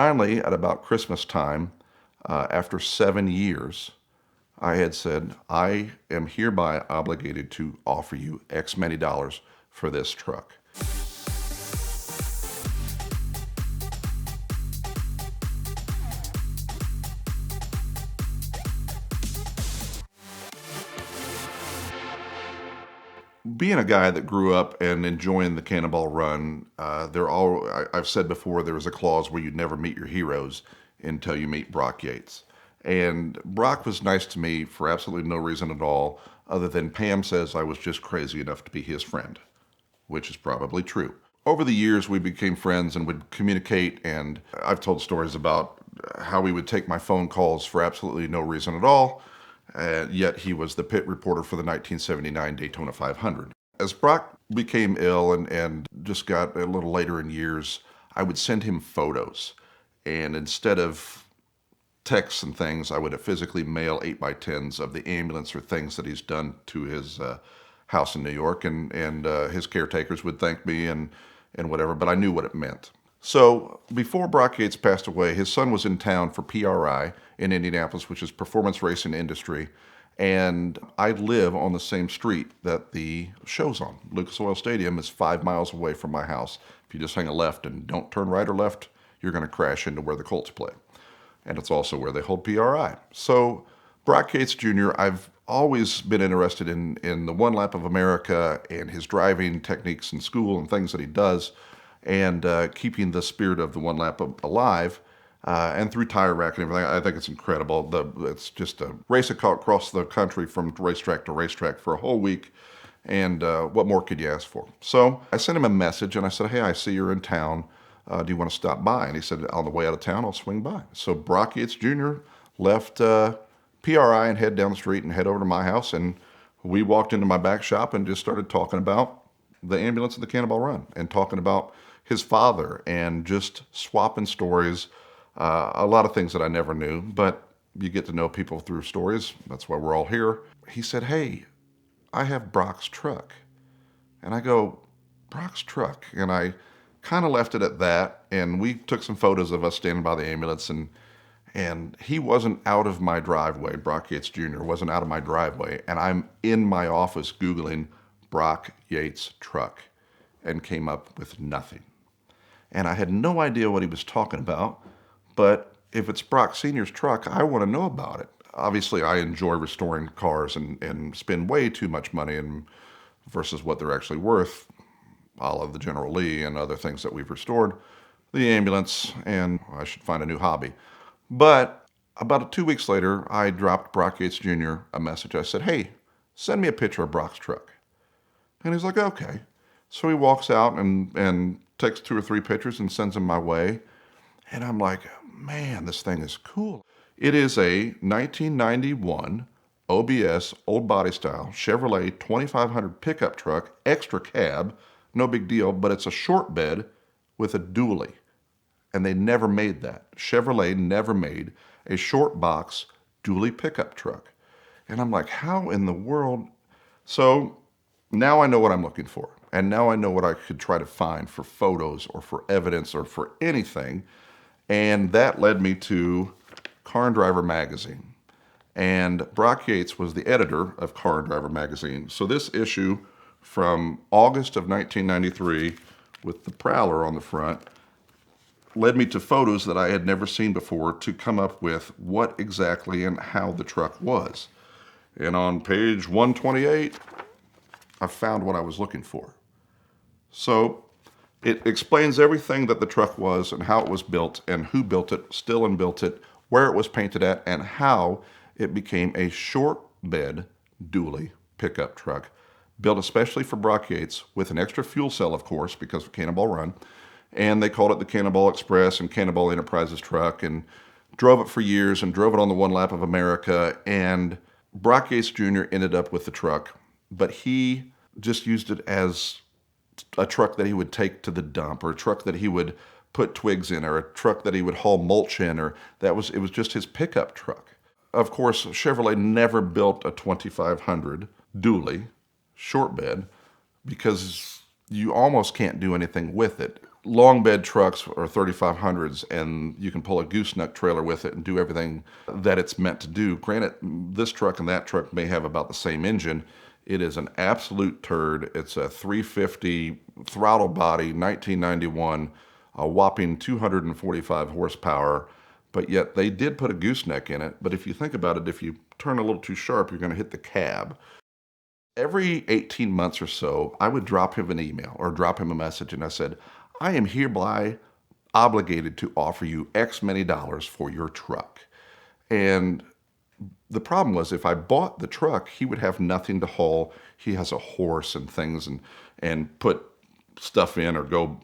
Finally, at about Christmas time, after 7 years, I had said, I am hereby obligated to offer you X many dollars for this truck. Being a guy that grew up and enjoying the Cannonball Run, I've said before, there was a clause where you'd never meet your heroes until you meet Brock Yates. And Brock was nice to me for absolutely no reason at all, other than Pam says I was just crazy enough to be his friend, which is probably true. Over the years, we became friends and would communicate, and I've told stories about how we would take my phone calls for absolutely no reason at all, yet he was the pit reporter for the 1979 Daytona 500. As Brock became ill and just got a little later in years, I would send him photos. And instead of texts and things, I would physically mail 8x10s of the ambulance or things that he's done to his house in New York. And his caretakers would thank me and whatever, but I knew what it meant. So before Brock Yates passed away, his son was in town for PRI in Indianapolis, which is Performance Racing Industry. And I live on the same street that the show's on. Lucas Oil Stadium is 5 miles away from my house. If you just hang a left and don't turn right or left, you're going to crash into where the Colts play. And it's also where they hold PRI. So Brock Yates Jr., I've always been interested in the one lap of America and his driving techniques in school and things that he does, and keeping the spirit of the one lap alive, and through Tire Rack and everything. I think it's incredible. It's just a race across the country from racetrack to racetrack for a whole week, and what more could you ask for? So I sent him a message, and I said, hey, I see you're in town. Do you want to stop by? And he said, on the way out of town, I'll swing by. So Brock Yates Jr. left PRI and head down the street and head over to my house, and we walked into my back shop and just started talking about the ambulance and the Cannonball Run, and talking about his father, and just swapping stories. A lot of things that I never knew, but you get to know people through stories. That's why we're all here. He said, hey, I have Brock's truck. And I go, Brock's truck? And I kind of left it at that, and we took some photos of us standing by the ambulance, and he wasn't out of my driveway. Brock Yates Jr. wasn't out of my driveway, and I'm in my office Googling Brock Yates truck, and came up with nothing. And I had no idea what he was talking about, but if it's Brock Sr.'s truck, I want to know about it. Obviously, I enjoy restoring cars and spend way too much money versus what they're actually worth, a la the General Lee and other things that we've restored, the ambulance, and I should find a new hobby. But about 2 weeks later, I dropped Brock Yates Jr. a message. I said, hey, send me a picture of Brock's truck. And he's like, okay. So he walks out and takes 2 or 3 pictures and sends them my way. And I'm like, man, this thing is cool. It is a 1991 OBS, old body style, Chevrolet 2500 pickup truck, extra cab, no big deal, but it's a short bed with a dually. And they never made that. Chevrolet never made a short box dually pickup truck. And I'm like, how in the world? So now I know what I'm looking for. And now I know what I could try to find for photos or for evidence or for anything. And that led me to Car and Driver magazine. And Brock Yates was the editor of Car and Driver magazine. So this issue from August of 1993 with the Prowler on the front led me to photos that I had never seen before to come up with what exactly and how the truck was. And on page 128, I found what I was looking for. So it explains everything that the truck was and how it was built and who built it, Stillen built it, where it was painted at, and how it became a short bed dually pickup truck built especially for Brock Yates with an extra fuel cell, of course, because of Cannonball Run. And they called it the Cannonball Express and Cannonball Enterprises truck, and drove it for years and drove it on the one lap of America. And Brock Yates Jr. ended up with the truck, but he just used it as a truck that he would take to the dump, or a truck that he would put twigs in, or a truck that he would haul mulch in, or it was just his pickup truck. Of course, Chevrolet never built a 2500 dually short bed because you almost can't do anything with it. long bed trucks or 3500s, and you can pull a gooseneck trailer with it and do everything that it's meant to do. Granted, this truck and that truck may have about the same engine. It is an absolute turd. It's a 350 throttle body, 1991, a whopping 245 horsepower, but yet they did put a gooseneck in it. But if you think about it, if you turn a little too sharp, you're going to hit the cab. Every 18 months or so, I would drop him an email or drop him a message, and I said, I am hereby obligated to offer you X many dollars for your truck. And the problem was, if I bought the truck, he would have nothing to haul. He has a horse and things, and put stuff in, or go,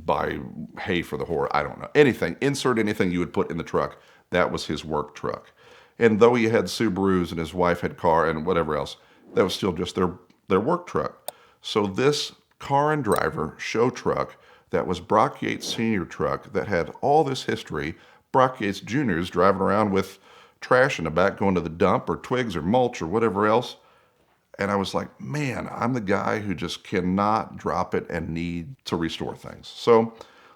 buy hay for the horse. I don't know. Anything, insert anything you would put in the truck. That was his work truck. And though he had Subarus and his wife had car and whatever else, that was still just their work truck. So this car and driver show truck that was Brock Yates Sr. truck that had all this history, Brock Yates Jr.'s driving around with trash in the back going to the dump or twigs or mulch or whatever else. And I was like, man, I'm the guy who just cannot drop it and need to restore things. So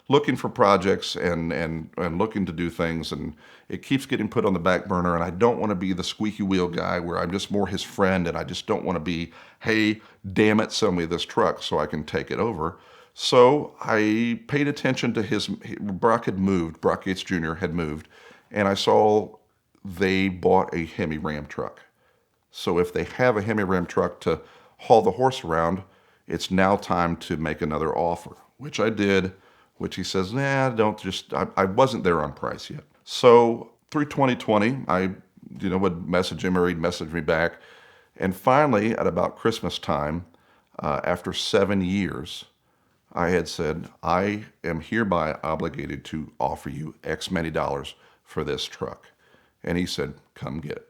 looking for projects and looking to do things, and it keeps getting put on the back burner, and I don't want to be the squeaky wheel guy where I'm just more his friend, and I just don't want to be, hey, damn it, sell me this truck so I can take it over. So I paid attention to Brock Yates Jr. had moved, and I saw they bought a Hemi Ram truck. So if they have a Hemi Ram truck to haul the horse around, it's now time to make another offer, which I did, which he says, nah, I wasn't there on price yet. So through 2020, I would message him or he'd message me back. And finally, at about Christmas time, after 7 years, I had said, I am hereby obligated to offer you X many dollars for this truck. And he said, come get it.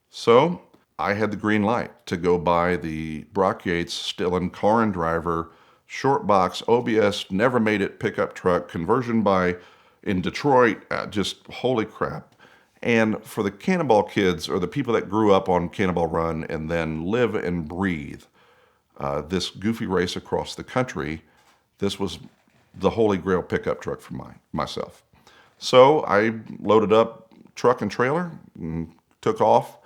So I had the green light to go buy the Brock Yates Stillen car and driver, short box, OBS, never made it pickup truck, conversion in Detroit, just holy crap. And for the Cannonball kids, or the people that grew up on Cannonball Run and then live and breathe this goofy race across the country, this was the holy grail pickup truck for myself. So I loaded up truck and trailer and took off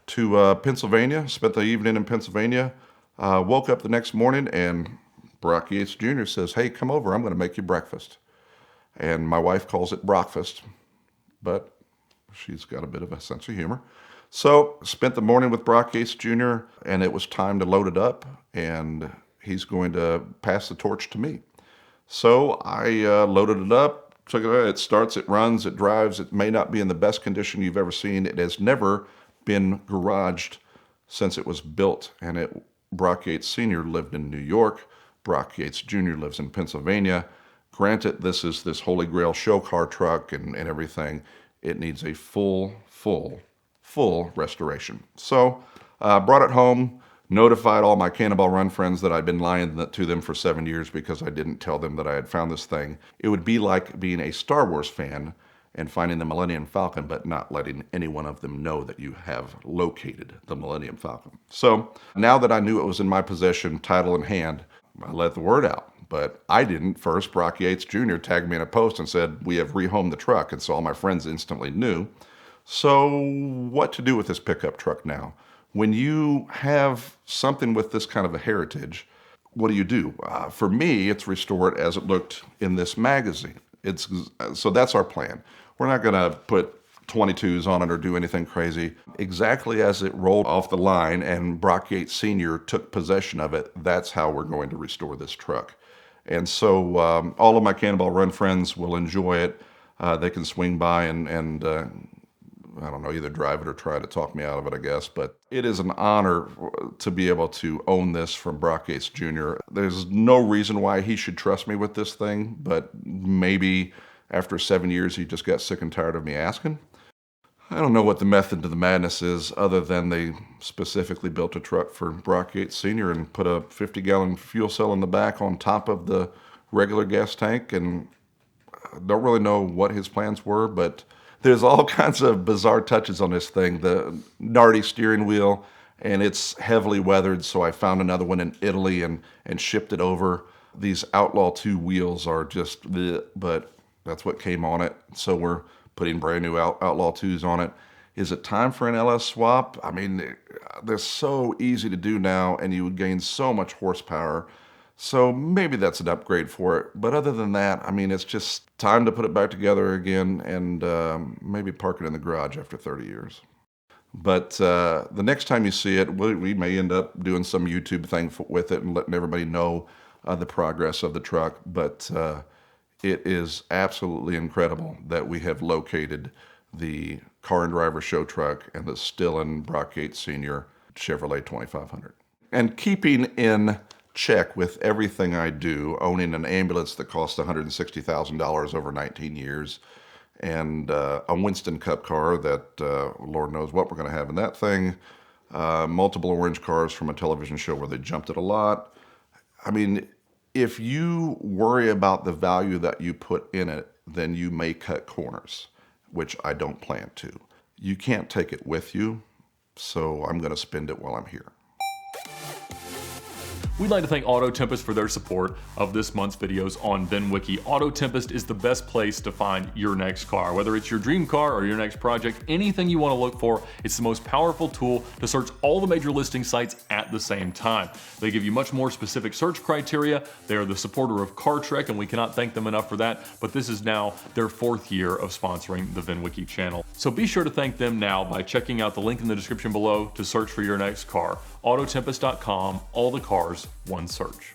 to Pennsylvania, spent the evening in Pennsylvania, woke up the next morning, and Brock Yates Jr. says, hey, come over, I'm going to make you breakfast. And my wife calls it breakfast, but she's got a bit of a sense of humor. So spent the morning with Brock Yates Jr., and it was time to load it up, and he's going to pass the torch to me. So I loaded it up, took it, it starts, it runs, it drives. It may not be in the best condition you've ever seen. It has never been garaged since it was built, and Brock Yates Sr. lived in New York. Brock Yates Jr. lives in Pennsylvania. Granted, this is this holy grail show car truck and everything. It needs a full restoration. So brought it home, notified all my Cannonball Run friends that I'd been lying to them for 7 years because I didn't tell them that I had found this thing. It would be like being a Star Wars fan and finding the Millennium Falcon, but not letting any one of them know that you have located the Millennium Falcon. So now that I knew it was in my possession, title in hand, I let the word out. But I didn't. First, Brock Yates Jr. tagged me in a post and said, we have rehomed the truck. And so all my friends instantly knew. So what to do with this pickup truck now? When you have something with this kind of a heritage, what do? For me, it's restore it as it looked in this magazine. So that's our plan. We're not going to put 22s on it or do anything crazy. Exactly as it rolled off the line and Brock Yates Sr. took possession of it, that's how we're going to restore this truck. And so all of my Cannonball Run friends will enjoy it. They can swing by and I don't know, either drive it or try to talk me out of it, I guess. But it is an honor to be able to own this from Brock Yates Jr. There's no reason why he should trust me with this thing, but maybe after 7 years, he just got sick and tired of me asking. I don't know what the method to the madness is, other than they specifically built a truck for Brock Yates Sr. and put a 50-gallon fuel cell in the back on top of the regular gas tank, and I don't really know what his plans were, but there's all kinds of bizarre touches on this thing. The Nardi steering wheel, and it's heavily weathered, so I found another one in Italy and shipped it over. These Outlaw 2 wheels are just bleh, but that's what came on it. So we're putting brand new Outlaw 2s on it. Is it time for an LS swap? I mean, they're so easy to do now, and you would gain so much horsepower. So maybe that's an upgrade for it. But other than that, I mean, it's just time to put it back together again and maybe park it in the garage after 30 years. But the next time you see it, we may end up doing some YouTube thing with it and letting everybody know the progress of the truck. But it is absolutely incredible that we have located the Car and Driver show truck and the Stillen Brock Yates Sr. Chevrolet 2500. And keeping in check with everything I do, owning an ambulance that cost $160,000 over 19 years, and a Winston Cup car that Lord knows what we're going to have in that thing, multiple orange cars from a television show where they jumped it a lot. I mean, if you worry about the value that you put in it, then you may cut corners, which I don't plan to. You can't take it with you, so I'm going to spend it while I'm here. We'd like to thank Auto Tempest for their support of this month's videos on VINwiki. Auto Tempest is the best place to find your next car. Whether it's your dream car or your next project, anything you want to look for, it's the most powerful tool to search all the major listing sites at the same time. They give you much more specific search criteria. They are the supporter of Car Trek, and we cannot thank them enough for that, but this is now their 4th year of sponsoring the VINwiki channel. So be sure to thank them now by checking out the link in the description below to search for your next car. Autotempest.com, all the cars, one search.